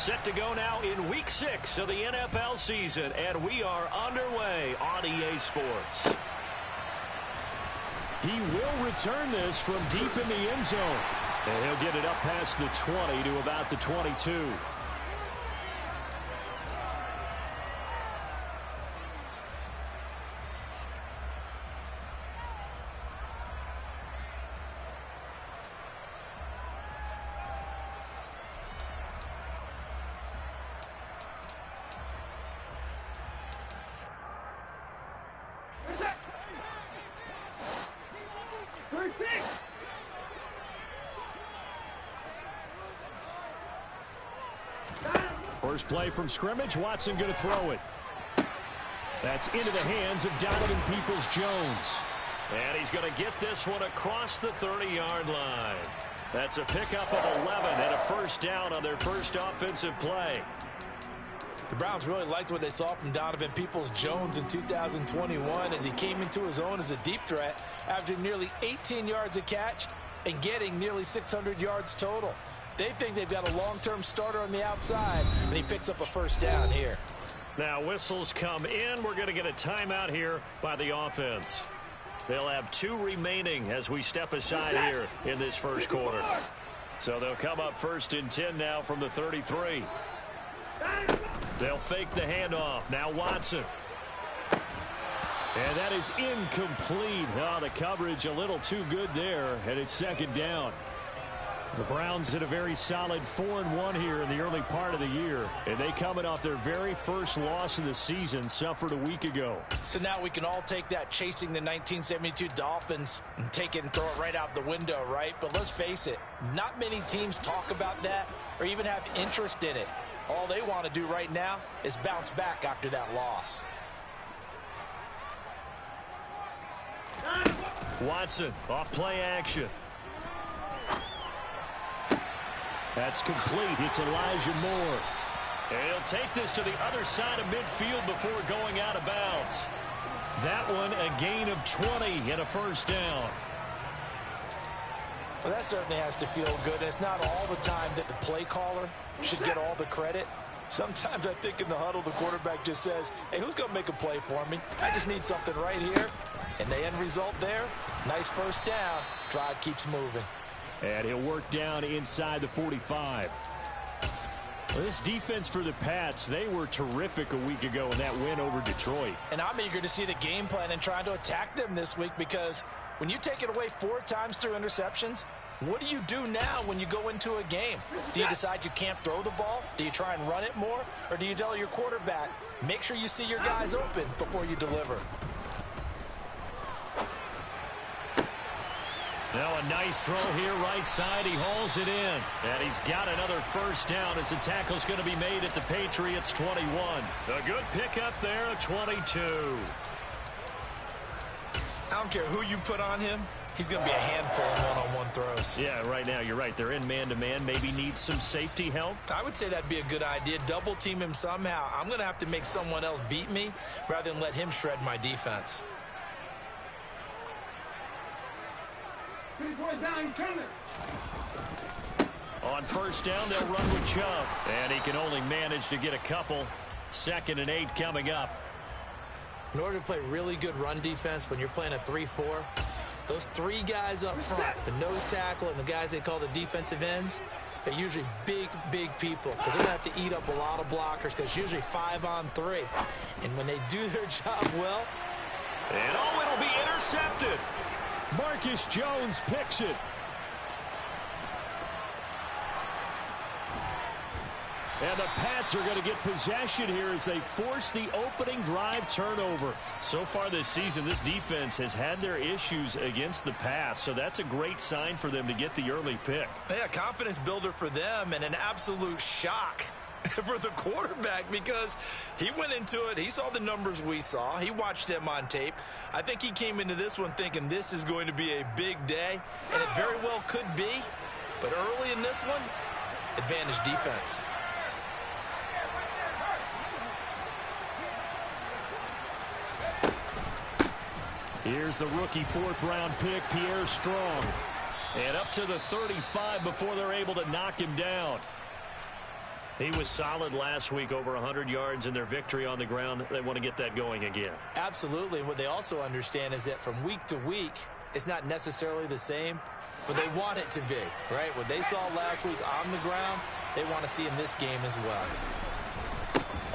Set to go now in Week 6 of the NFL season, and we are underway on EA Sports. He will return this from deep in the end zone. And he'll get it up past the 20 to about the 22. First play from scrimmage. Watson going to throw it. That's into the hands of Donovan Peoples-Jones. And he's going to get this one across the 30-yard line. That's a pickup of 11 and a first down on their first offensive play. The Browns really liked what they saw from Donovan Peoples-Jones in 2021 as he came into his own as a deep threat after nearly 18 yards a catch and getting nearly 600 yards total. They think they've got a long-term starter on the outside, and he picks up a first down here. Now whistles come in. We're going to get a timeout here by the offense. They'll have 2 remaining as we step aside here in this first quarter. So they'll come up first and 10 now from the 33. They'll fake the handoff. Now Watson. And that is incomplete. Oh, the coverage a little too good there, and it's second down. The Browns did a very solid 4-1 here in the early part of the year, and they coming off their very first loss of the season, suffered a week ago. So now we can all take that chasing the 1972 Dolphins and take it and throw it right out the window, right? But let's face it, not many teams talk about that or even have interest in it. All they want to do right now is bounce back after that loss. Watson off play action. That's complete. It's Elijah Moore. And he'll take this to the other side of midfield before going out of bounds. That one a gain of 20 and a first down. Well, that certainly has to feel good. And it's not all the time that the play caller should get all the credit. Sometimes I think in the huddle the quarterback just says, hey, who's going to make a play for me? I just need something right here. And the end result there, nice first down. Drive keeps moving. And he'll work down inside the 45. Well, this defense for the Pats, they were terrific a week ago in that win over Detroit. And I'm eager to see the game plan and trying to attack them this week because when you take it away 4 times through interceptions, what do you do now when you go into a game? Do you decide you can't throw the ball? Do you try and run it more? Or do you tell your quarterback, make sure you see your guys open before you deliver? Now a nice throw here right side. He hauls it in. And he's got another first down as the tackle's going to be made at the Patriots 21. A good pickup there at 22. I don't care who you put on him. He's going to be a handful of one-on-one throws. Yeah, right now you're right. They're in man-to-man. Maybe needs some safety help. I would say that'd be a good idea. Double team him somehow. I'm going to have to make someone else beat me rather than let him shred my defense. On first down, they'll run with Chubb. And he can only manage to get a couple. 2nd and 8 coming up. In order to play really good run defense when you're playing a 3-4, those 3 guys up front, the nose tackle and the guys they call the defensive ends, they're usually big, big people because they're going to have to eat up a lot of blockers because it's usually 5-on-3. And when they do their job well... And it'll be intercepted. Marcus Jones picks it. And the Pats are going to get possession here as they force the opening drive turnover. So far this season, this defense has had their issues against the pass, so that's a great sign for them to get the early pick. Yeah, confidence builder for them and an absolute shock for the quarterback because he went into it. He saw the numbers we saw. He watched them on tape. I think he came into this one thinking this is going to be a big day, and it very well could be. But early in this one, advantage defense. Here's the rookie 4th-round pick, Pierre Strong. And up to the 35 before they're able to knock him down. He was solid last week, over 100 yards in their victory on the ground. They want to get that going again. Absolutely. And what they also understand is that from week to week, it's not necessarily the same, but they want it to be, right? What they saw last week on the ground, they want to see in this game as well.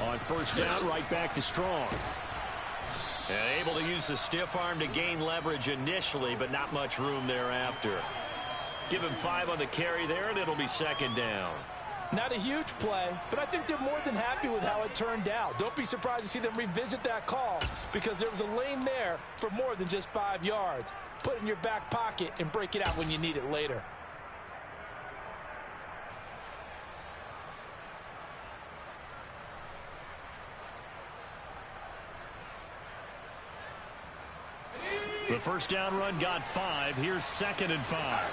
On first down, right back to Strong. And able to use the stiff arm to gain leverage initially, but not much room thereafter. Give him 5 on the carry there, and it'll be second down. Not a huge play, but I think they're more than happy with how it turned out. Don't be surprised to see them revisit that call because there was a lane there for more than just 5 yards. Put it in your back pocket and break it out when you need it later. The first down run got 5. Here's 2nd and 5.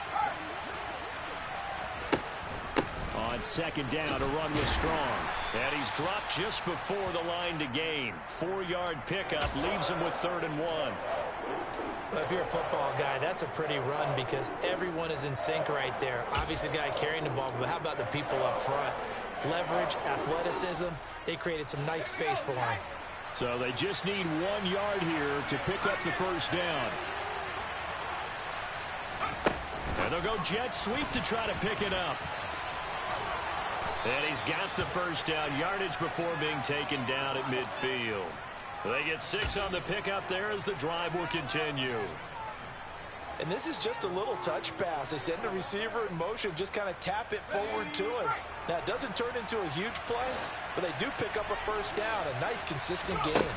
On second down, a run with Strong. And he's dropped just before the line to gain. 4-yard pickup leaves him with 3rd and 1. Well, if you're a football guy, that's a pretty run because everyone is in sync right there. Obviously, the guy carrying the ball, but how about the people up front? Leverage, athleticism, they created some nice space for him. So they just need 1 yard here to pick up the first down. And they'll go jet sweep to try to pick it up. And he's got the first down, yardage before being taken down at midfield. They get 6 on the pickup there as the drive will continue. And this is just a little touch pass. They send the receiver in motion, just kind of tap it forward to him. Now, it doesn't turn into a huge play, but they do pick up a first down, a nice, consistent gain.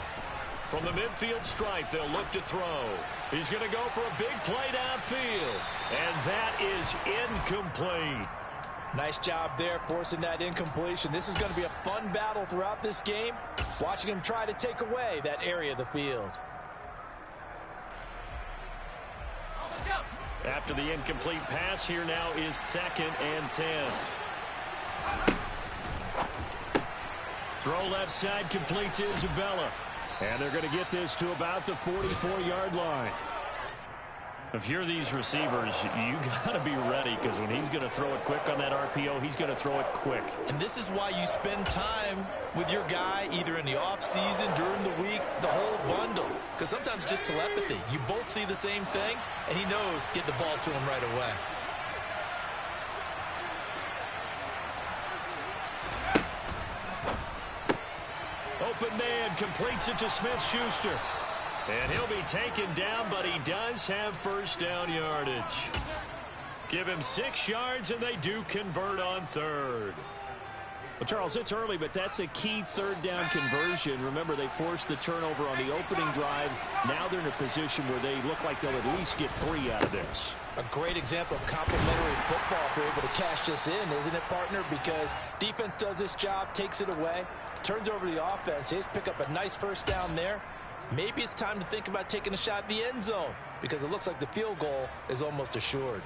From the midfield stripe, they'll look to throw. He's going to go for a big play downfield, and that is incomplete. Nice job there forcing that incompletion. This is going to be a fun battle throughout this game, watching him try to take away that area of the field. After the incomplete pass, here now is 2nd and 10. Throw left side, complete to Isabella. And they're going to get this to about the 44-yard line. If you're these receivers, you got to be ready because when he's going to throw it quick on that RPO, he's going to throw it quick. And this is why you spend time with your guy either in the offseason, during the week, the whole bundle. Because sometimes just telepathy. You both see the same thing, and he knows get the ball to him right away. Open man completes it to Smith-Schuster. And he'll be taken down, but he does have first down yardage. Give him 6 yards, and they do convert on 3rd. Well, Charles, it's early, but that's a key 3rd down conversion. Remember, they forced the turnover on the opening drive. Now they're in a position where they look like they'll at least get 3 out of this. A great example of complementary football if they're able to cash this in, isn't it, partner? Because defense does this job, takes it away, turns over the offense. They just pick up a nice first down there. Maybe it's time to think about taking a shot at the end zone because it looks like the field goal is almost assured.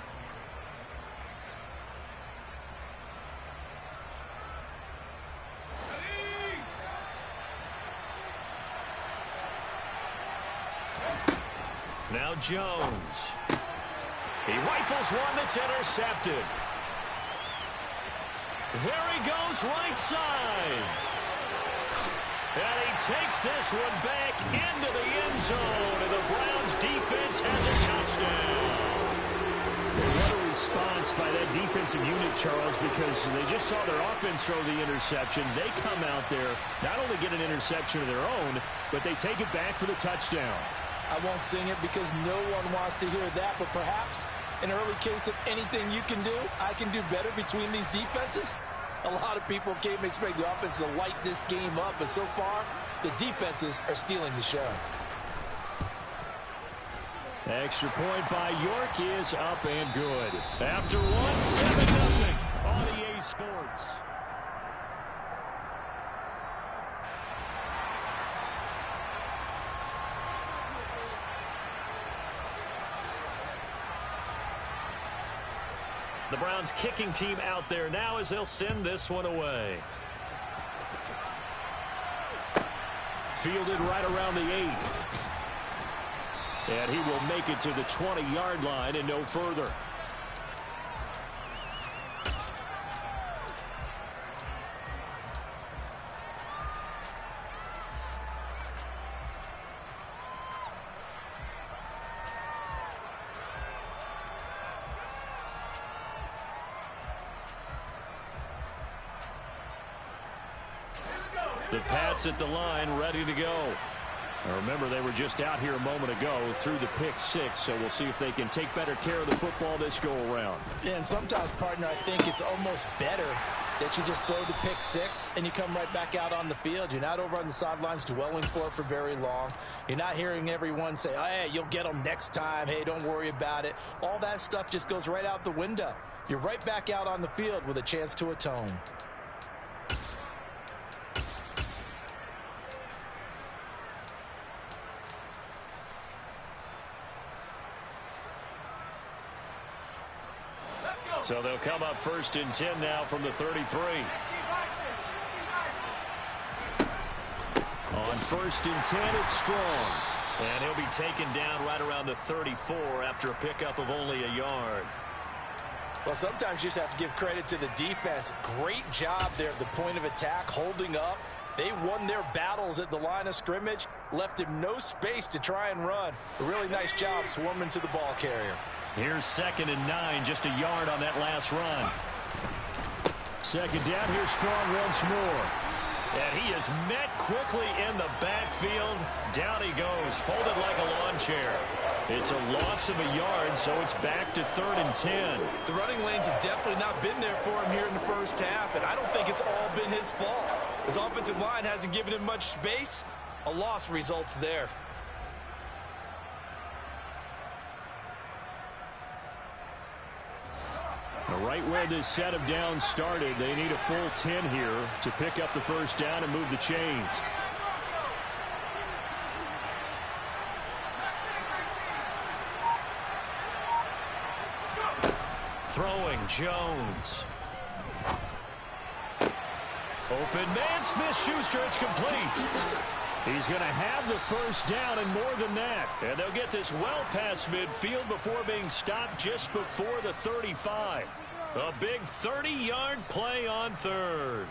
Now Jones. He rifles one that's intercepted. There he goes right side. And he takes this one back into the end zone, and the Browns defense has a touchdown. What a response by that defensive unit, Charles, because they just saw their offense throw the interception. They come out there, not only get an interception of their own, but they take it back for the touchdown. I won't sing it because no one wants to hear that, but perhaps an early case of anything you can do, I can do better between these defenses. A lot of people came to expect the offense to light this game up, but so far, the defenses are stealing the show. Extra point by York is up and good. After one, 7-0 on EA Sports. The Browns kicking team out there now as they'll send this one away. Fielded right around the 8. And he will make it to the 20-yard line and no further. The Pats at the line, ready to go. Now remember, they were just out here a moment ago through the pick six, so we'll see if they can take better care of the football this go-around. Yeah, and sometimes, partner, I think it's almost better that you just throw the pick six and you come right back out on the field. You're not over on the sidelines dwelling for it for very long. You're not hearing everyone say, oh, hey, you'll get them next time. Hey, don't worry about it. All that stuff just goes right out the window. You're right back out on the field with a chance to atone. So they'll come up 1st and 10 now from the 33. On 1st and 10, it's Strong. And he'll be taken down right around the 34 after a pickup of only a yard. Well, sometimes you just have to give credit to the defense. Great job there at the point of attack, holding up. They won their battles at the line of scrimmage, left him no space to try and run. A really nice job swarming to the ball carrier. Here's 2nd and 9, just a yard on that last run. 2nd down, here's Strong once more. And he is met quickly in the backfield. Down he goes, folded like a lawn chair. It's a loss of a yard, so it's back to 3rd and 10. The running lanes have definitely not been there for him here in the first half, and I don't think it's all been his fault. His offensive line hasn't given him much space. A loss results there. Right where this set of downs started, they need a full 10 here to pick up the 1st down and move the chains. Throwing Jones. Open man, Smith-Schuster, it's complete. He's going to have the 1st down and more than that. And they'll get this well past midfield before being stopped just before the 35. A big 30-yard play on 3rd.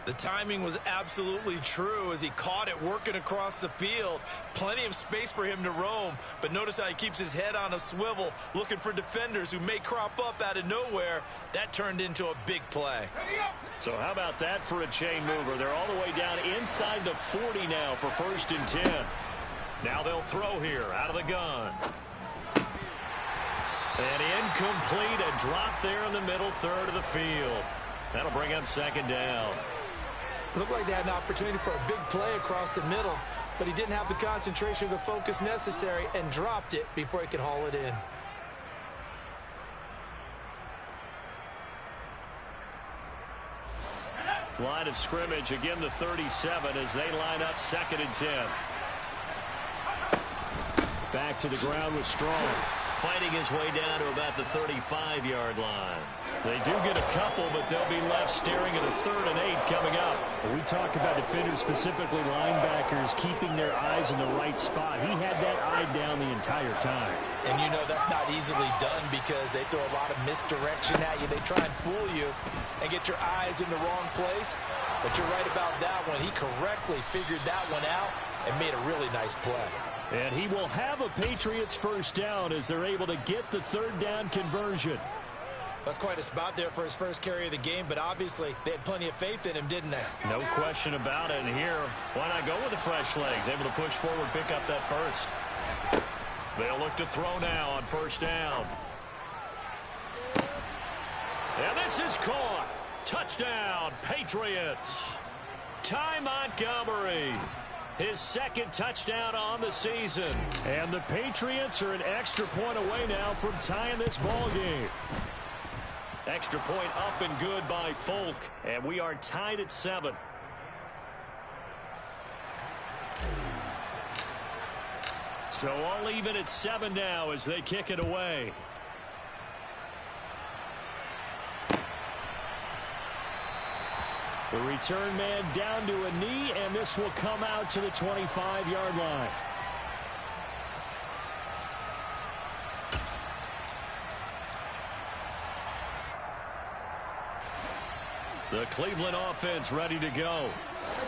The timing was absolutely true as he caught it working across the field. Plenty of space for him to roam, but notice how he keeps his head on a swivel looking for defenders who may crop up out of nowhere. That turned into a big play. So how about that for a chain mover? They're all the way down inside the 40 now for 1st and 10. Now they'll throw here out of the gun. And incomplete, a drop there in the middle third of the field. That'll bring up 2nd down. Looked like they had an opportunity for a big play across the middle, but he didn't have the concentration or the focus necessary and dropped it before he could haul it in. Line of scrimmage, again the 37 as they line up 2nd and 10. Back to the ground with Strong. Fighting his way down to about the 35-yard line. They do get a couple, but they'll be left staring at a 3rd and 8 coming up. We talk about defenders, specifically linebackers, keeping their eyes in the right spot. He had that eye down the entire time. And you know that's not easily done because they throw a lot of misdirection at you. They try and fool you and get your eyes in the wrong place. But you're right about that one. He correctly figured that one out and made a really nice play. And he will have a Patriots 1st down as they're able to get the 3rd down conversion. That's quite a spot there for his first carry of the game, but obviously they had plenty of faith in him, didn't they? No question about it. And here, why not go with the fresh legs? Able to push forward, pick up that 1st. They'll look to throw now on 1st down. And this is caught. Touchdown, Patriots. Ty Montgomery. His 2nd touchdown on the season. And the Patriots are an extra point away now from tying this ball game. Extra point up and good by Folk. And we are tied at 7. So all even at 7 now as they kick it away. The return man down to a knee, and this will come out to the 25-yard line. The Cleveland offense ready to go.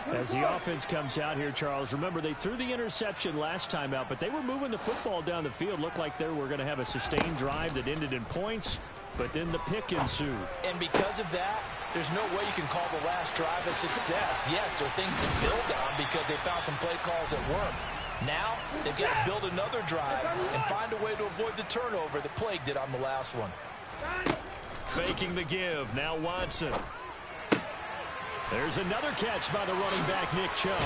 As the offense comes out here, Charles, remember they threw the interception last time out, but they were moving the football down the field. Looked like they were going to have a sustained drive that ended in points, but then the pick ensued. And because of that, there's no way you can call the last drive a success. Yes, there are things to build on because they found some play calls that work. Now, they've got to build another drive and find a way to avoid the turnover that plagued it on the last one. Faking the give. Now Watson. There's another catch by the running back, Nick Chubb.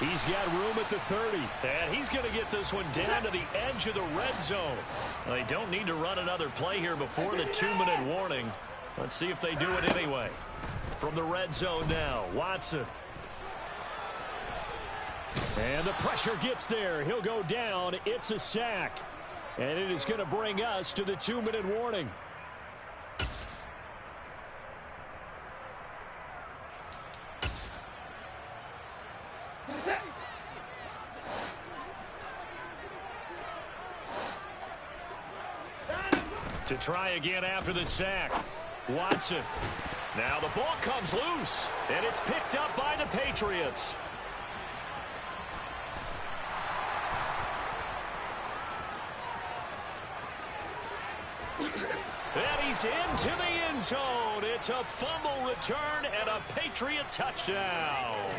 He's got room at the 30. And he's going to get this one down to the edge of the red zone. They don't need to run another play here before the 2-minute warning. Let's see if they do it anyway. From the red zone now, Watson. And the pressure gets there. He'll go down. It's a sack. And it is going to bring us to the 2-minute warning. To try again after the sack. Watson. Now the ball comes loose. And it's picked up by the Patriots. And he's into the end zone. It's a fumble return and a Patriot touchdown.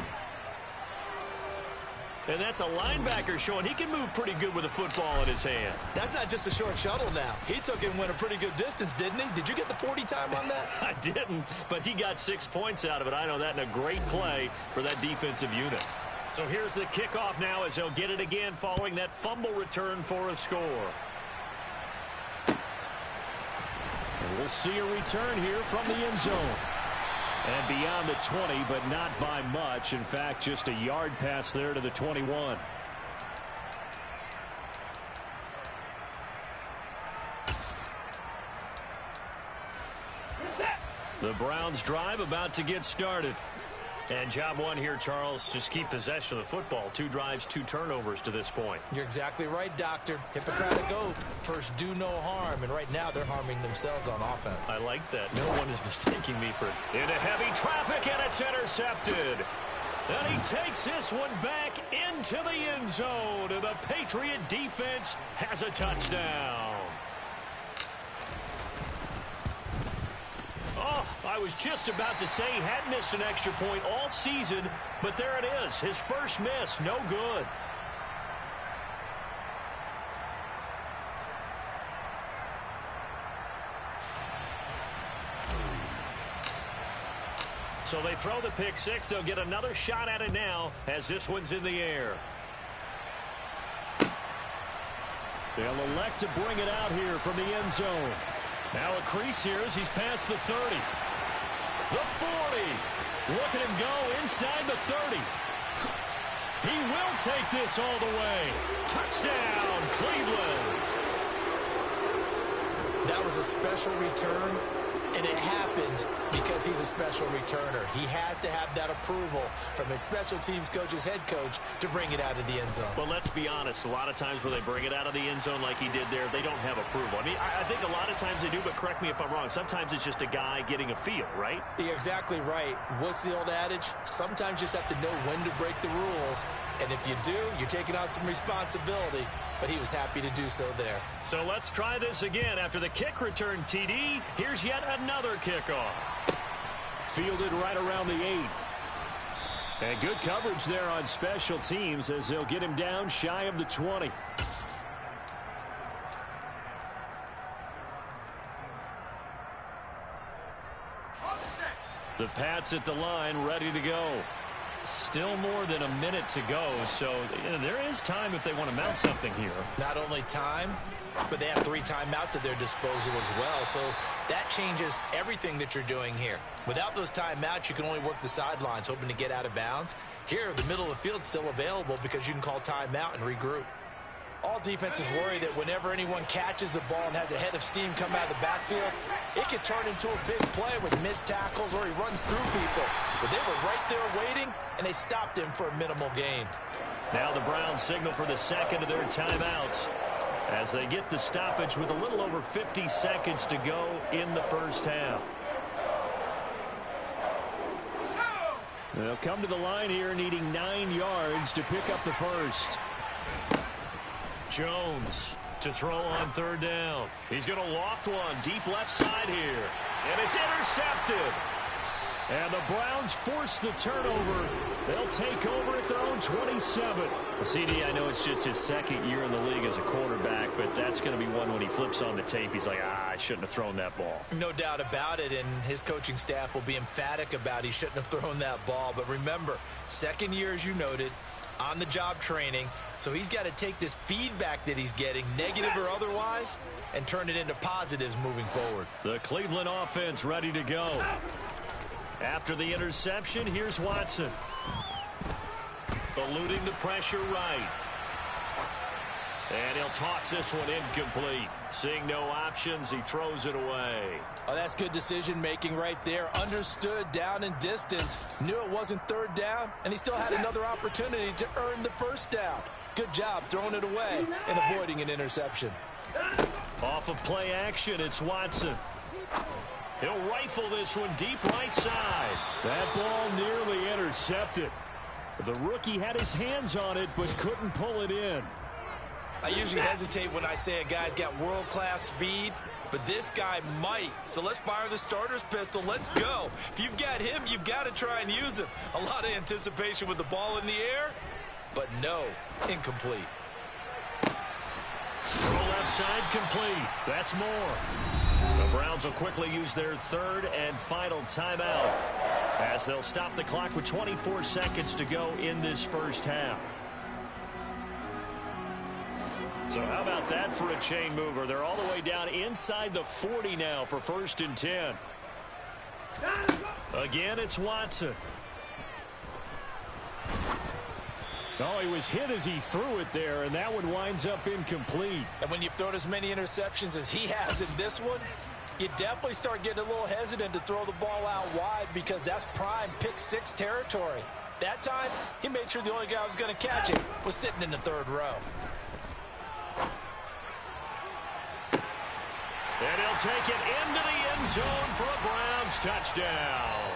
And that's a linebacker showing he can move pretty good with a football in his hand. That's not just a short shuttle now. He took it and went a pretty good distance, didn't he? Did you get the 40 time on that? I didn't, but he got 6 points out of it. I know that, and a great play for that defensive unit. So here's the kickoff now as they'll get it again following that fumble return for a score. And we'll see a return here from the end zone. And beyond the 20, but not by much. In fact, just a yard pass there to the 21. The Browns drive about to get started. And job one here, Charles, just keep possession of the football. 2 drives, 2 turnovers to this point. You're exactly right, Doctor. Hippocratic oath. First, do no harm. And right now, they're harming themselves on offense. I like that. No one is mistaking me for it. Into heavy traffic, and it's intercepted. And he takes this one back into the end zone. And the Patriot defense has a touchdown. Oh, I was just about to say he hadn't missed an extra point all season, but there it is. His first miss, no good. So they throw the pick six. They'll get another shot at it now as this one's in the air. They'll elect to bring it out here from the end zone. Now a crease here as he's past the 30. The 40. Look at him go inside the 30. He will take this all the way. Touchdown, Cleveland. That was a special return, and it happened because he's a special returner. He has to have that approval from his special teams coach's head coach to bring it out of the end zone. But let's be honest, a lot of times where they bring it out of the end zone like he did there, they don't have approval. I mean, I think a lot of times they do, but correct me if I'm wrong. Sometimes it's just a guy getting a feel, right? You're exactly right. What's the old adage? Sometimes you just have to know when to break the rules. And if you do, you're taking on some responsibility. But he was happy to do so there. So let's try this again. After the kick return, TD, here's yet another kickoff. Fielded right around the 8. And good coverage there on special teams as they'll get him down shy of the 20. The Pats at the line, ready to go. Still more than a minute to go, so there is time if they want to mount something here. Not only time, but they have 3 timeouts at their disposal as well, so that changes everything that you're doing here. Without those timeouts, you can only work the sidelines, hoping to get out of bounds. Here, the middle of the field's still available because you can call timeout and regroup. All defenses worry that whenever anyone catches the ball and has a head of steam come out of the backfield, it could turn into a big play with missed tackles or he runs through people. But they were right there waiting, and they stopped him for a minimal gain. Now the Browns signal for the second of their timeouts as they get the stoppage with a little over 50 seconds to go in the first half. They'll come to the line here needing 9 yards to pick up the first. Jones to throw on third down. He's going to loft one deep left side here. And it's intercepted. And the Browns force the turnover. They'll take over at their own 27. CD, I know it's just his second year in the league as a quarterback, but that's going to be one when he flips on the tape. He's like, I shouldn't have thrown that ball. No doubt about it, and his coaching staff will be emphatic about he shouldn't have thrown that ball. But remember, second year, as you noted, on-the-job training, so he's got to take this feedback that he's getting, negative or otherwise, and turn it into positives moving forward. The Cleveland offense ready to go. After the interception, here's Watson. Eluding the pressure right. And he'll toss this one incomplete. Seeing no options, he throws it away. Oh, that's good decision-making right there. Understood down and distance. Knew it wasn't third down, and he still had another opportunity to earn the first down. Good job throwing it away and avoiding an interception. Off of play action, it's Watson. He'll rifle this one deep right side. That ball nearly intercepted. The rookie had his hands on it, but couldn't pull it in. I usually hesitate when I say a guy's got world-class speed, but this guy might. So let's fire the starter's pistol. Let's go. If you've got him, you've got to try and use him. A lot of anticipation with the ball in the air, but no, incomplete. Throw left side complete. That's more. The Browns will quickly use their third and final timeout as they'll stop the clock with 24 seconds to go in this first half. So how about that for a chain mover? They're all the way down inside the 40 now for 1st and 10. Again, it's Watson. Oh, he was hit as he threw it there, and that one winds up incomplete. And when you've thrown as many interceptions as he has in this one, you definitely start getting a little hesitant to throw the ball out wide because that's prime pick-6 territory. That time, he made sure the only guy who was going to catch it was sitting in the third row. And he'll take it into the end zone for a Browns touchdown.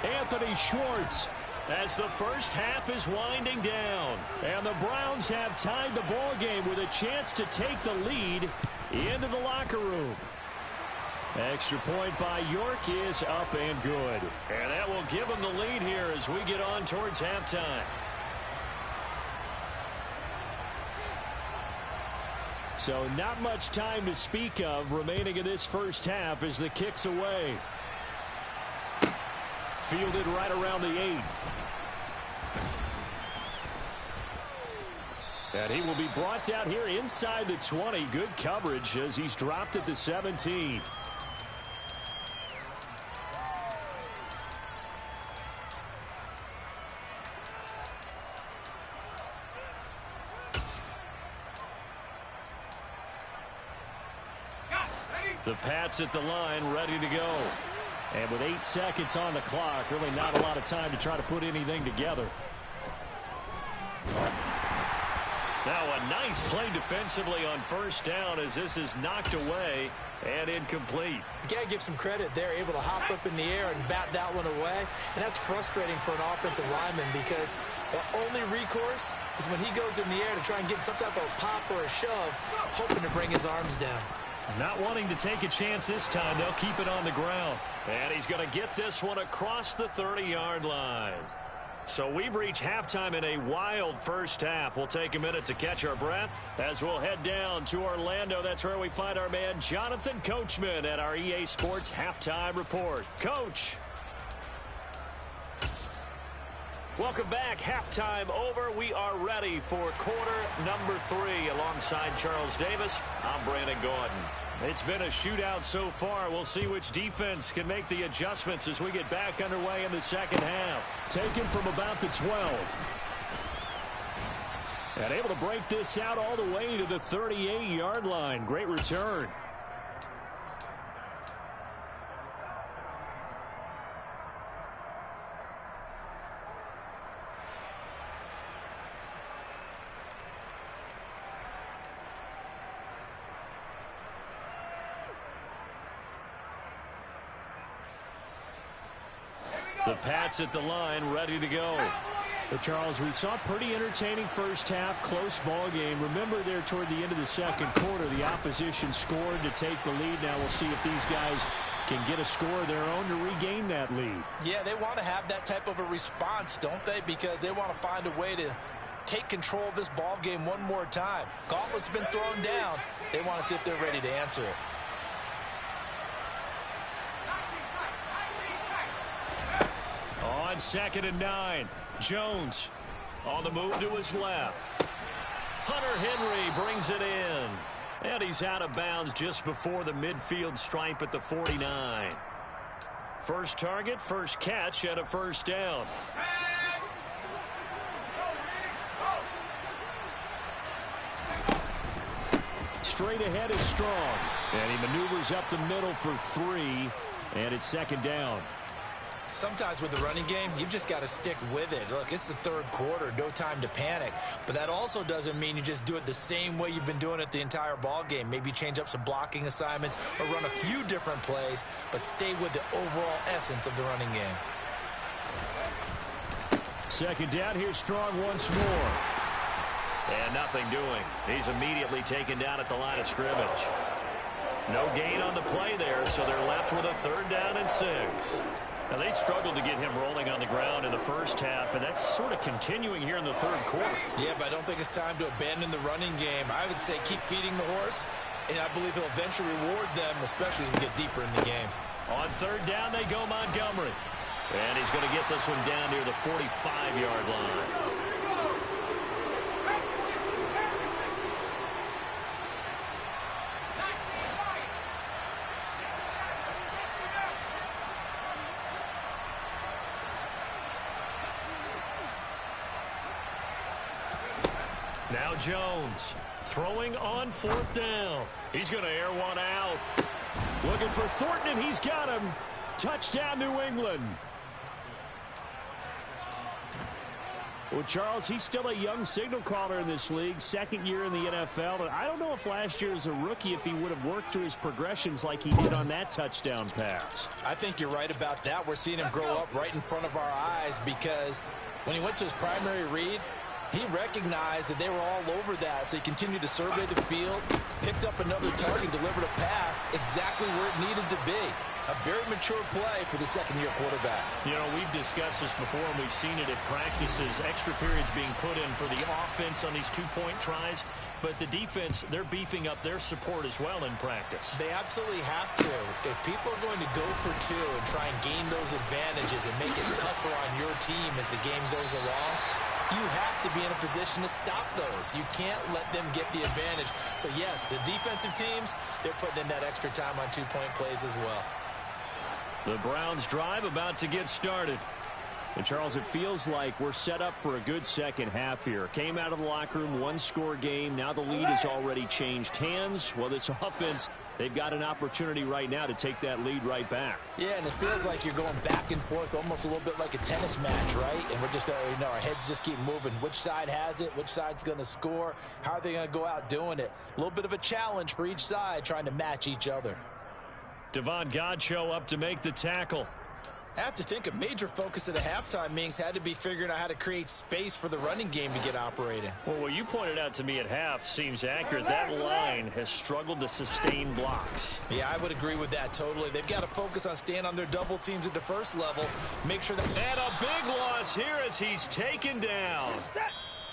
Anthony Schwartz. As the first half is winding down. And the Browns have tied the ball game with a chance to take the lead into the locker room. Extra point by York is up and good. And that will give them the lead here as we get on towards halftime. So not much time to speak of remaining in this first half as the kick's away. Fielded right around the 8. And he will be brought down here inside the 20. Good coverage as he's dropped at the 17. The Pats at the line, ready to go. And with 8 seconds on the clock, really not a lot of time to try to put anything together. Now a nice play defensively on first down as this is knocked away and incomplete. You got to give some credit. They're able to hop up in the air and bat that one away. And that's frustrating for an offensive lineman because the only recourse is when he goes in the air to try and get some type of a pop or a shove, hoping to bring his arms down. Not wanting to take a chance this time. They'll keep it on the ground. And he's going to get this one across the 30-yard line. So we've reached halftime in a wild first half. We'll take a minute to catch our breath as we'll head down to Orlando. That's where we find our man Jonathan Coachman at our EA Sports Halftime Report. Coach. Welcome back. Halftime over. We are ready for quarter number 3 alongside Charles Davis. I'm Brandon Gordon. It's been a shootout so far. We'll see which defense can make the adjustments as we get back underway in the second half. Taken from about the 12. And able to break this out all the way to the 38-yard line. Great return. The Pats at the line, ready to go. But Charles, we saw a pretty entertaining first half, close ball game. Remember there toward the end of the second quarter, the opposition scored to take the lead. Now we'll see if these guys can get a score of their own to regain that lead. Yeah, they want to have that type of a response, don't they? Because they want to find a way to take control of this ball game one more time. Gauntlet's been thrown down. They want to see if they're ready to answer it. On 2nd and 9, Jones on the move to his left. Hunter Henry brings it in. And he's out of bounds just before the midfield stripe at the 49. First target, first catch, and a first down. Straight ahead is Strong. And he maneuvers up the middle for 3. And it's 2nd down. Sometimes with the running game, you've just got to stick with it. Look, it's the 3rd quarter, no time to panic. But that also doesn't mean you just do it the same way you've been doing it the entire ball game. Maybe change up some blocking assignments or run a few different plays, but stay with the overall essence of the running game. 2nd down, here's Strong once more. And nothing doing. He's immediately taken down at the line of scrimmage. No gain on the play there, so they're left with a 3rd down and 6. Now, they struggled to get him rolling on the ground in the first half, and that's sort of continuing here in the 3rd quarter. Yeah, but I don't think it's time to abandon the running game. I would say keep feeding the horse, and I believe he'll eventually reward them, especially as we get deeper in the game. On 3rd down, they go Montgomery. And he's going to get this one down near the 45-yard line. Now Jones throwing on 4th down. He's going to air one out. Looking for Thornton, and he's got him. Touchdown, New England. Well, Charles, he's still a young signal caller in this league, 2nd year in the NFL. And I don't know if last year as a rookie, if he would have worked through his progressions like he did on that touchdown pass. I think you're right about that. We're seeing him grow up right in front of our eyes because when he went to his primary read, he recognized that they were all over that, so he continued to survey the field, picked up another target, delivered a pass exactly where it needed to be. A very mature play for the 2nd-year quarterback. You know, we've discussed this before, and we've seen it at practices. Extra periods being put in for the offense on these 2-point tries. But the defense, they're beefing up their support as well in practice. They absolutely have to. If people are going to go for 2 and try and gain those advantages and make it tougher on your team as the game goes along, you have to be in a position to stop those. You can't let them get the advantage. So, yes, the defensive teams, they're putting in that extra time on 2-point plays as well. The Browns drive about to get started. And, Charles, it feels like we're set up for a good second half here. Came out of the locker room, 1-score game. Now the lead has already changed hands. Well, this offense, they've got an opportunity right now to take that lead right back. Yeah, and it feels like you're going back and forth almost a little bit like a tennis match, right? And we're just, our heads just keep moving. Which side has it? Which side's going to score? How are they going to go out doing it? A little bit of a challenge for each side trying to match each other. Devon Godchaux up to make the tackle. I have to think a major focus of the halftime meetings had to be figuring out how to create space for the running game to get operating. Well, what you pointed out to me at half seems accurate. That line has struggled to sustain blocks. Yeah, I would agree with that totally. They've got to focus on staying on their double teams at the first level. Make sure that... And a big loss here as he's taken down.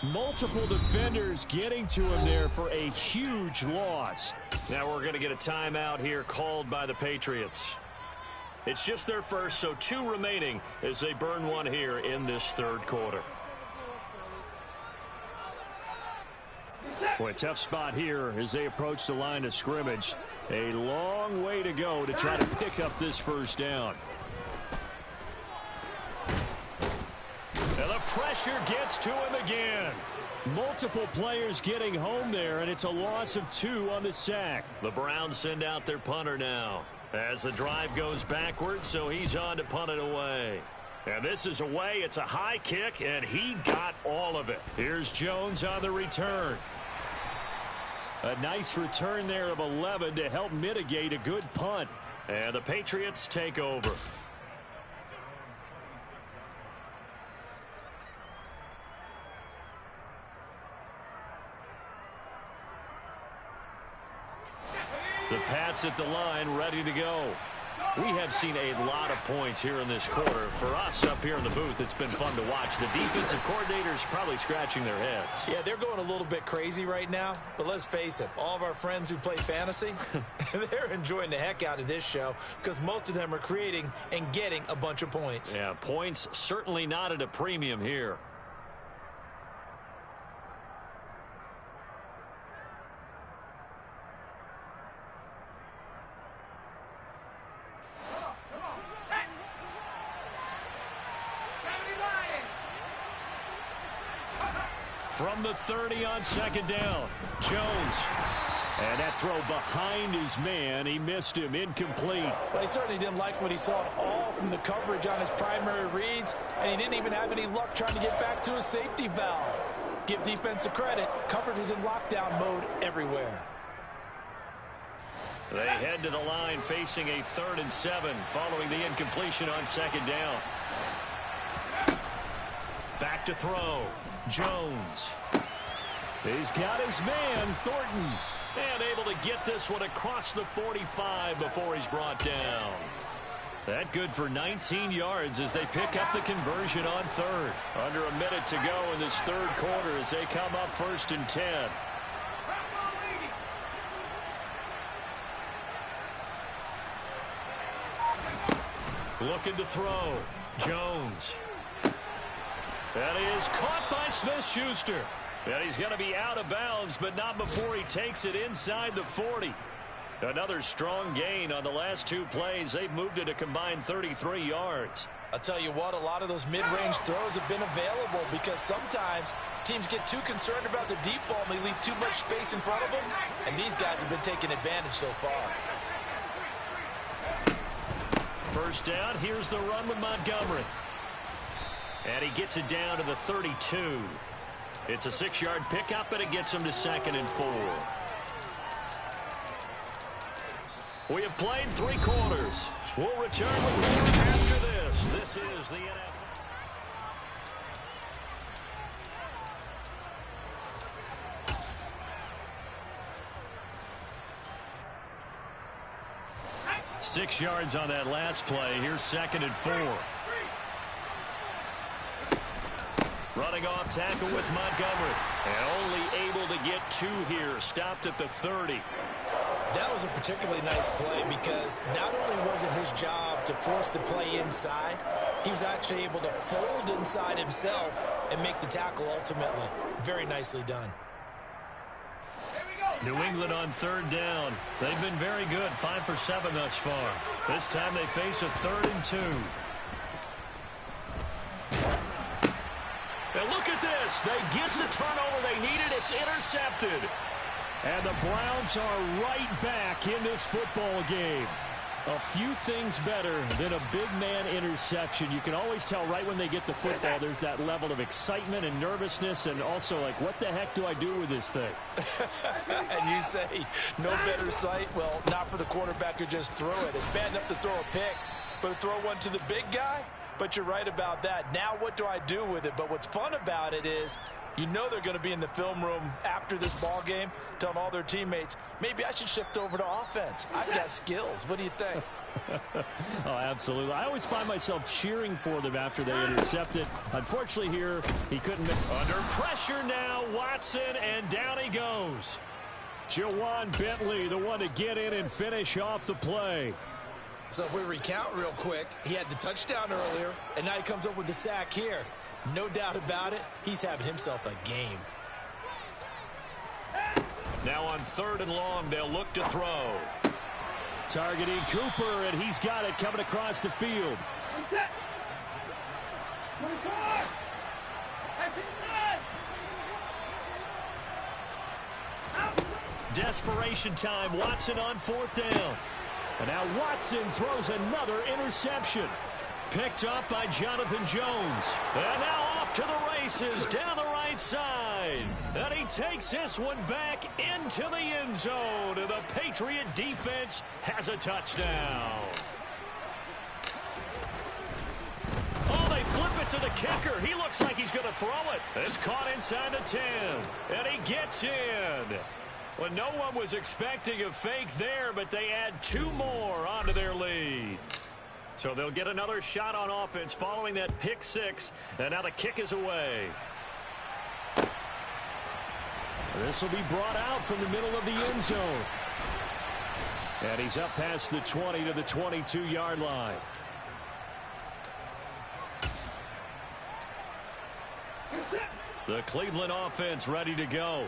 Multiple defenders getting to him there for a huge loss. Now we're going to get a timeout here called by the Patriots. It's just their first, so 2 remaining as they burn one here in this 3rd quarter. Boy, tough spot here as they approach the line of scrimmage. A long way to go to try to pick up this first down. And the pressure gets to him again. Multiple players getting home there, and it's a loss of 2 on the sack. The Browns send out their punter now as the drive goes backwards, so he's on to punt it away. And this is away. It's a high kick, and he got all of it. Here's Jones on the return. A nice return there of 11 to help mitigate a good punt. And the Patriots take over. The Pats at the line, ready to go. We have seen a lot of points here in this quarter. For us up here in the booth, it's been fun to watch. The defensive coordinators probably scratching their heads. Yeah, they're going a little bit crazy right now, but let's face it, all of our friends who play fantasy, they're enjoying the heck out of this show because most of them are creating and getting a bunch of points. Yeah, points certainly not at a premium here. From the 30 on second down, Jones. And that throw behind his man. He missed him. Incomplete. Well, he certainly didn't like what he saw at all from the coverage on his primary reads, and he didn't even have any luck trying to get back to his safety valve. Give defense a credit. Coverage was in lockdown mode everywhere. They head to the line facing a 3rd and 7 following the incompletion on second down. Back to throw. Jones. He's got his man, Thornton. And able to get this one across the 45 before he's brought down. That good for 19 yards as they pick up the conversion on 3rd. Under a minute to go in this 3rd quarter as they come up 1st and 10. Looking to throw. Jones. That is caught by Smith-Schuster. And he's going to be out of bounds, but not before he takes it inside the 40. Another strong gain on the last 2 plays. They've moved it a combined 33 yards. I'll tell you what, a lot of those mid-range throws have been available because sometimes teams get too concerned about the deep ball and they leave too much space in front of them. And these guys have been taking advantage so far. First down, here's the run with Montgomery. And he gets it down to the 32. It's a 6-yard pickup, and it gets him to 2nd and 4. We have played 3 quarters. We'll return with more after this. This is the NFL. Six yards on that last play. Here's 2nd and 4. Running off tackle with Montgomery. And only able to get 2 here. Stopped at the 30. That was a particularly nice play because not only was it his job to force the play inside, he was actually able to fold inside himself and make the tackle ultimately. Very nicely done. New England on 3rd down. They've been very good. 5 for 7 thus far. This time they face a 3rd and 2. And look at this. They get the turnover they needed. It's intercepted. And the Browns are right back in this football game. A few things better than a big man interception. You can always tell right when they get the football, there's that level of excitement and nervousness and also like, what the heck do I do with this thing? And you say, no better sight? Well, not for the quarterback who just threw it. It's bad enough to throw a pick, but throw one to the big guy? But you're right about that. Now what do I do with it? But what's fun about it is you know they're going to be in the film room after this ball game telling all their teammates, maybe I should shift over to offense. I've got skills. What do you think? Oh, absolutely. I always find myself cheering for them after they intercept it. Unfortunately here, he couldn't. Under pressure now, Watson, and down he goes. Jawan Bentley, the one to get in and finish off the play. So if we recount real quick, he had the touchdown earlier, and now he comes up with the sack here. No doubt about it, he's having himself a game. Now on 3rd and long, they'll look to throw. Targeting Cooper, and he's got it coming across the field. Desperation time. Watson on 4th down. And now Watson throws another interception. Picked up by Jonathan Jones. And now off to the races down the right side. And he takes this one back into the end zone. And the Patriot defense has a touchdown. Oh, they flip it to the kicker. He looks like he's going to throw it. It's caught inside the 10. And he gets in. Well, no one was expecting a fake there, but they add 2 more onto their lead. So they'll get another shot on offense following that pick six, and now the kick is away. This will be brought out from the middle of the end zone. And he's up past the 20 to the 22-yard line. The Cleveland offense ready to go.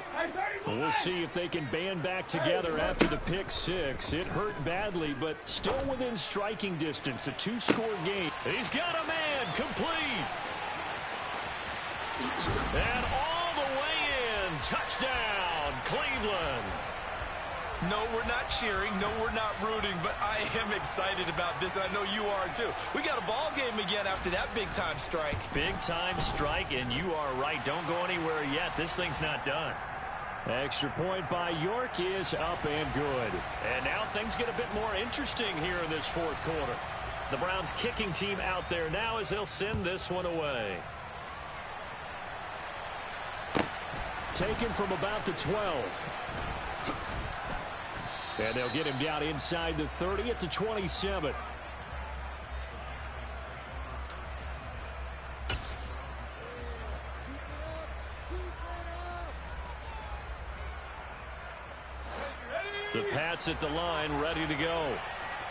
We'll see if they can band back together after the pick six. It hurt badly, but still within striking distance. A 2-score game. He's got a man complete. And all the way in. Touchdown, Cleveland. No, we're not cheering. No, we're not rooting, but I am excited about this, and I know you are too. We got a ball game again after that big-time strike. Big-time strike, and you are right. Don't go anywhere yet. This thing's not done. Extra point by York is up and good. And now things get a bit more interesting here in this fourth quarter. The Browns kicking team out there now as they'll send this one away. Taken from about the 12. And they'll get him down inside the 30 at the 27. The Pats at the line, ready to go.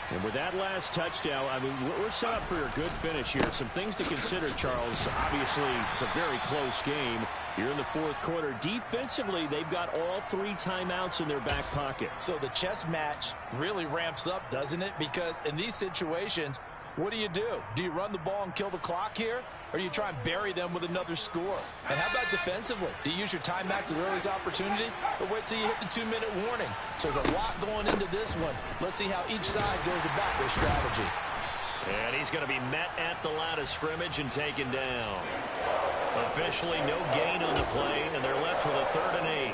And with that last touchdown, I mean, we're set up for a good finish here. Some things to consider, Charles. Obviously, it's a very close game. Here in the fourth quarter, defensively, they've got all 3 timeouts in their back pocket. So the chess match really ramps up, doesn't it? Because in these situations, what do? Do you run the ball and kill the clock here? Or do you try and bury them with another score? And how about defensively? Do you use your timeouts at earliest opportunity? Or wait till you hit the 2-minute warning? So there's a lot going into this one. Let's see how each side goes about their strategy. And he's going to be met at the line of scrimmage and taken down. Officially no gain on the play, and they're left with a 3rd and 8.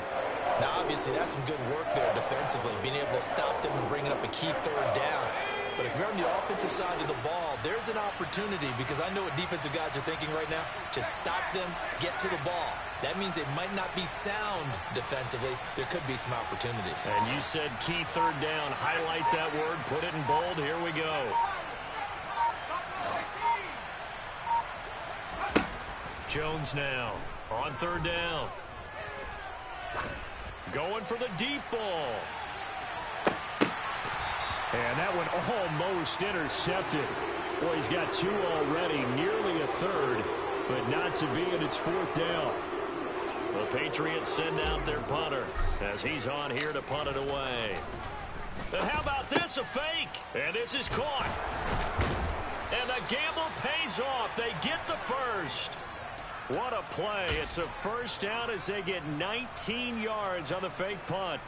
Now, obviously, that's some good work there defensively, being able to stop them and bringing up a key 3rd down. But if you're on the offensive side of the ball, there's an opportunity, because I know what defensive guys are thinking right now. Just stop them, get to the ball. That means they might not be sound defensively. There could be some opportunities. And you said key 3rd down. Highlight that word, put it in bold. Here we go. Jones now on 3rd down. Going for the deep ball. And that one almost intercepted. Boy, he's got 2 already, nearly a 3rd, but not to be, and it's 4th down. The Patriots send out their punter as he's on here to punt it away. And how about this, a fake? And this is caught. And the gamble pays off. They get the first. What a play. It's a 1st down as they get 19 yards on the fake punt.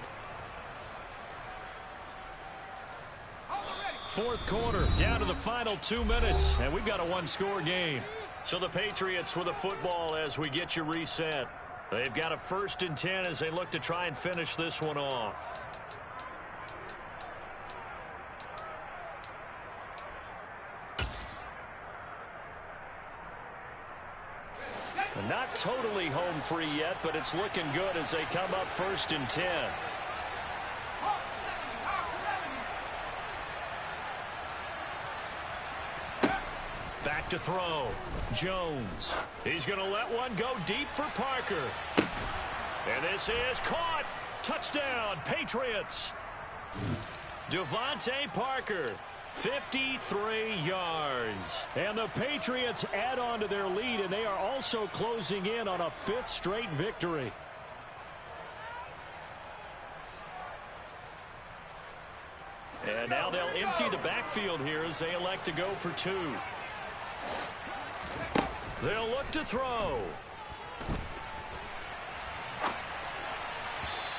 Fourth quarter, down to the final 2 minutes, and we've got a 1-score game. So the Patriots with the football as we get you reset. They've got a 1st and 10 as they look to try and finish this one off. Not totally home free yet, but it's looking good as they come up 1st and 10. Back to throw. Jones. He's going to let one go deep for Parker. And this is caught. Touchdown, Patriots. Devontae Parker. 53 yards. And the Patriots add on to their lead, and they are also closing in on a 5th straight victory. And now they'll empty the backfield here as they elect to go for 2. They'll look to throw.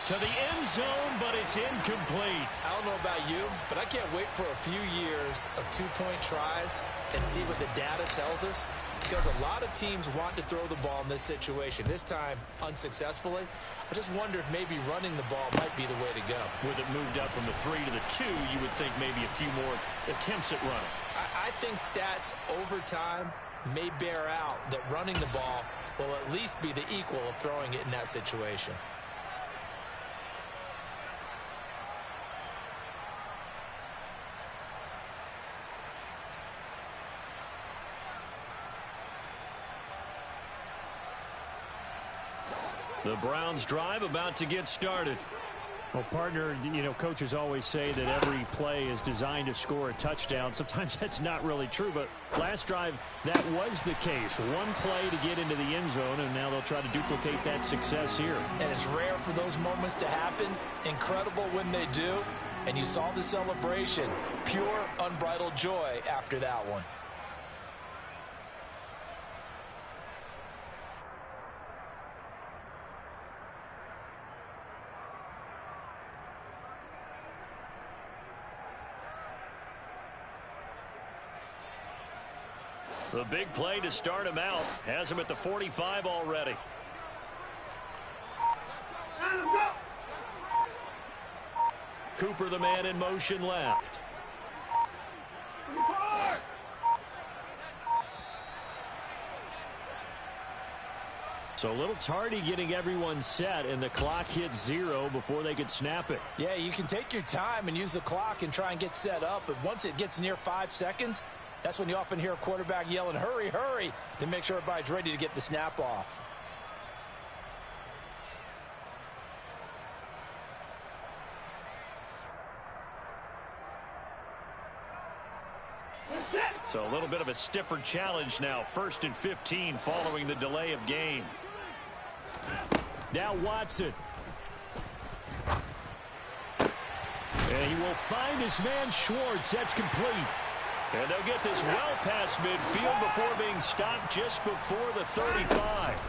To the end zone, but it's incomplete. I don't know about you, but I can't wait for a few years of 2-point tries and see what the data tells us, because a lot of teams want to throw the ball in this situation. This time, unsuccessfully. I just wonder if maybe running the ball might be the way to go. With it moved up from the 3 to the 2, you would think maybe a few more attempts at running. I think stats over time may bear out that running the ball will at least be the equal of throwing it in that situation. The Browns drive about to get started. Well, partner, coaches always say that every play is designed to score a touchdown. Sometimes that's not really true, but last drive, that was the case. One play to get into the end zone, and now they'll try to duplicate that success here. And it's rare for those moments to happen. Incredible when they do. And you saw the celebration. Pure, unbridled joy after that one. The big play to start him out has him at the 45 already. Cooper, the man in motion left. So a little tardy getting everyone set, and the clock hits 0 before they could snap it. Yeah, you can take your time and use the clock and try and get set up, but once it gets near 5 seconds, that's when you often hear a quarterback yelling, hurry, hurry, to make sure everybody's ready to get the snap off. So a little bit of a stiffer challenge now. 1st and 15 following the delay of game. Now Watson. And he will find his man Schwartz. That's complete. And they'll get this well past midfield before being stopped just before the 35.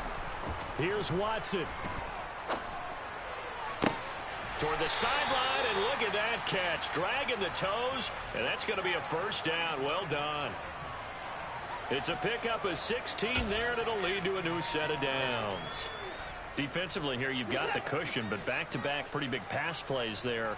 Here's Watson. Toward the sideline, and look at that catch. Dragging the toes, and that's going to be a first down. Well done. It's a pickup of 16 there, and it'll lead to a new set of downs. Defensively here, you've got the cushion, but back-to-back pretty big pass plays there.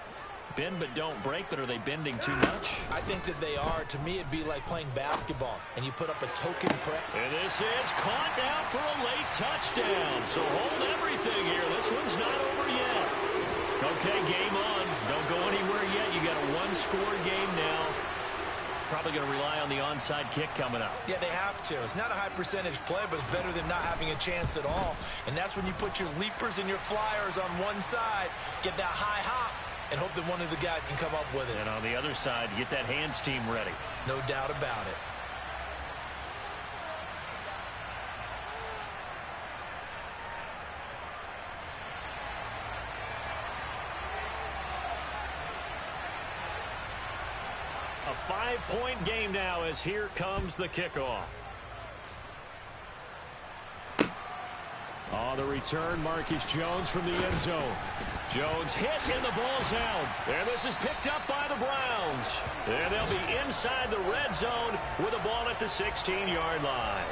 Bend but don't break, but are they bending too much? I think that they are. To me, it'd be like playing basketball, and you put up a token press. And this is caught now for a late touchdown. So hold everything here. This one's not over yet. Okay, game on. Don't go anywhere yet. You got a one-score game now. Probably going to rely on the onside kick coming up. Yeah, they have to. It's not a high-percentage play, but it's better than not having a chance at all. And that's when you put your leapers and your flyers on one side, get that high hop, and hope that one of the guys can come up with it. And on the other side, get that hands team ready. No doubt about it. A 5-point game now as here comes the kickoff. On the return, Marcus Jones from the end zone. Jones hit, and the ball's out. And this is picked up by the Browns. And they'll be inside the red zone with the ball at the 16-yard line.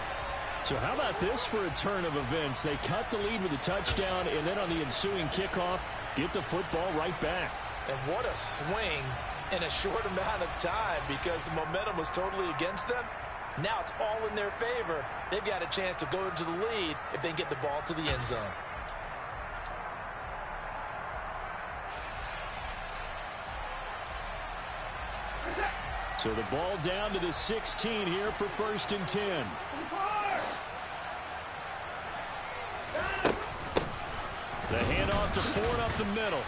So how about this for a turn of events? They cut the lead with a touchdown, and then on the ensuing kickoff, get the football right back. And what a swing in a short amount of time, because the momentum was totally against them. Now it's all in their favor. They've got a chance to go into the lead if they can get the ball to the end zone. So the ball down to the 16 here for 1st and 10. The handoff to Ford up the middle.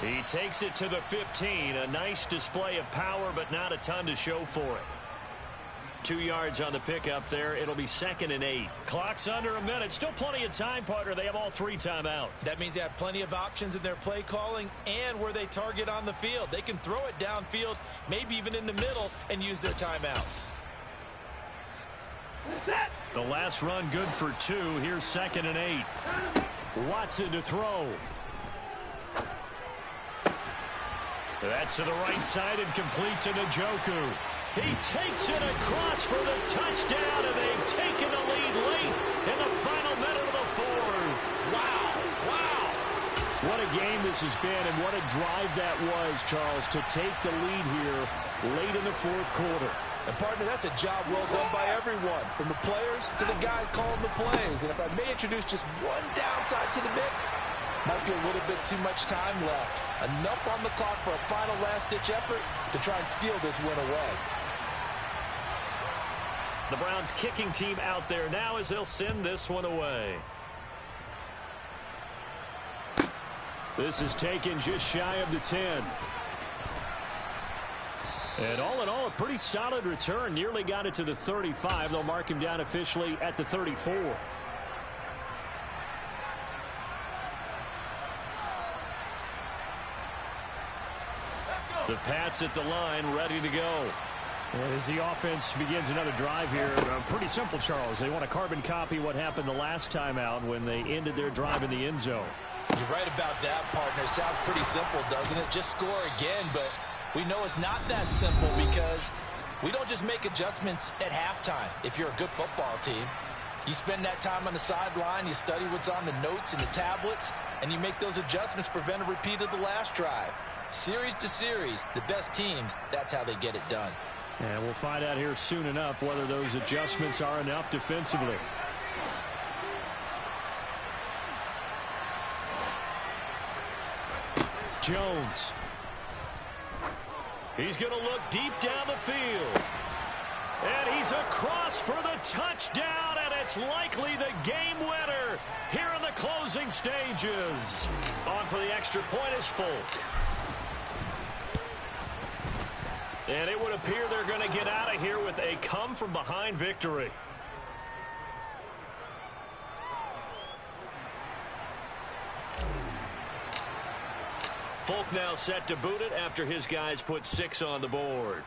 He takes it to the 15. A nice display of power, but not a ton to show for it. 2 yards on the pickup there. It'll be 2nd and 8. Clock's under a minute. Still plenty of time, partner. They have all 3 timeouts. That means they have plenty of options in their play calling and where they target on the field. They can throw it downfield, maybe even in the middle, and use their timeouts. The last run good for 2. Here's 2nd and 8. Watson to throw. That's to the right side and complete to Njoku. He takes it across for the touchdown, and they've taken the lead late in the final minute of the 4th. Wow. Wow. What a game this has been, and what a drive that was, Charles, to take the lead here late in the 4th quarter. And, partner, that's a job well done by everyone, from the players to the guys calling the plays. And if I may introduce just one downside to the mix, might be a little bit too much time left. Enough on the clock for a final last-ditch effort to try and steal this win away. The Browns kicking team out there now as they'll send this one away. This is taken just shy of the 10. And all in all, a pretty solid return. Nearly got it to the 35. They'll mark him down officially at the 34. The Pats at the line, ready to go. And as the offense begins another drive here, pretty simple, Charles. They want to carbon copy what happened the last time out when they ended their drive in the end zone. You're right about that, partner. Sounds pretty simple, doesn't it? Just score again, but we know it's not that simple because we don't just make adjustments at halftime if you're a good football team. You spend that time on the sideline, you study what's on the notes and the tablets, and you make those adjustments, prevent a repeat of the last drive. Series to series, the best teams, that's how they get it done. And we'll find out here soon enough whether those adjustments are enough defensively. Jones. He's going to look deep down the field. And he's across for the touchdown, and it's likely the game winner here in the closing stages. On for the extra point is Folk. And it would appear they're going to get out of here with a come-from-behind victory. Folk now set to boot it after his guys put 6 on the board.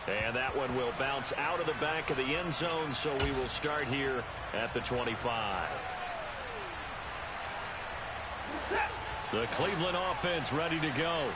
And that one will bounce out of the back of the end zone, so we will start here at the 25. The Cleveland offense ready to go.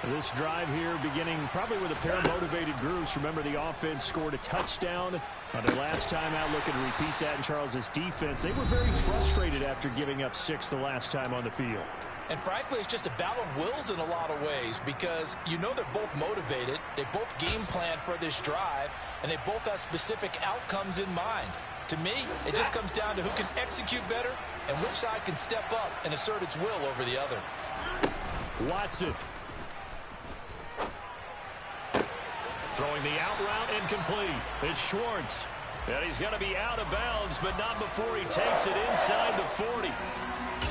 This drive here beginning probably with a pair of motivated groups. Remember, the offense scored a touchdown on their last time out. Looking to repeat that in Charles's defense. They were very frustrated after giving up 6 the last time on the field. And frankly, it's just a battle of wills in a lot of ways because you know they're both motivated. They both game plan for this drive, and they both have specific outcomes in mind. To me, it just comes down to who can execute better and which side can step up and assert its will over the other. Watson. Throwing the out route incomplete. It's Schwartz. And he's going to be out of bounds, but not before he takes it inside the 40.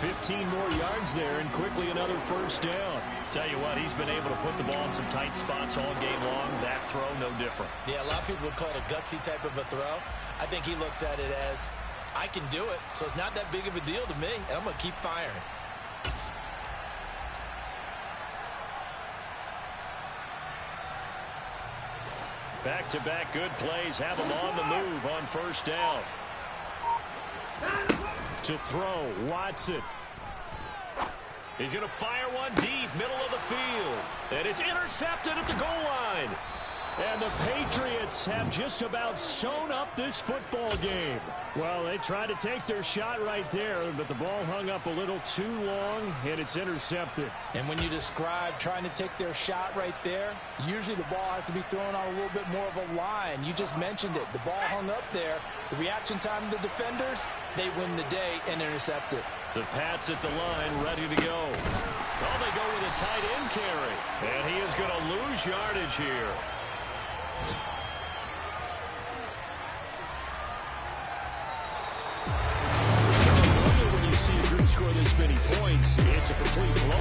15 more yards there, and quickly another first down. Tell you what, he's been able to put the ball in some tight spots all game long. That throw, no different. Yeah, a lot of people would call it a gutsy type of a throw. I think he looks at it as, I can do it, so it's not that big of a deal to me, and I'm going to keep firing. Back-to-back good plays have him on the move on first down. To throw, Watson. He's going to fire one deep, middle of the field. And it's intercepted at the goal line. And the Patriots have just about sewn up this football game. Well, they tried to take their shot right there, but the ball hung up a little too long, and it's intercepted. And when you describe trying to take their shot right there, usually the ball has to be thrown on a little bit more of a line. You just mentioned it. The ball hung up there. The reaction time of the defenders, they win the day and intercept it. The Pats at the line, ready to go. Well, they go with a tight end carry. And he is going to lose yardage here. When you see a group score this many points, it's a complete blowout.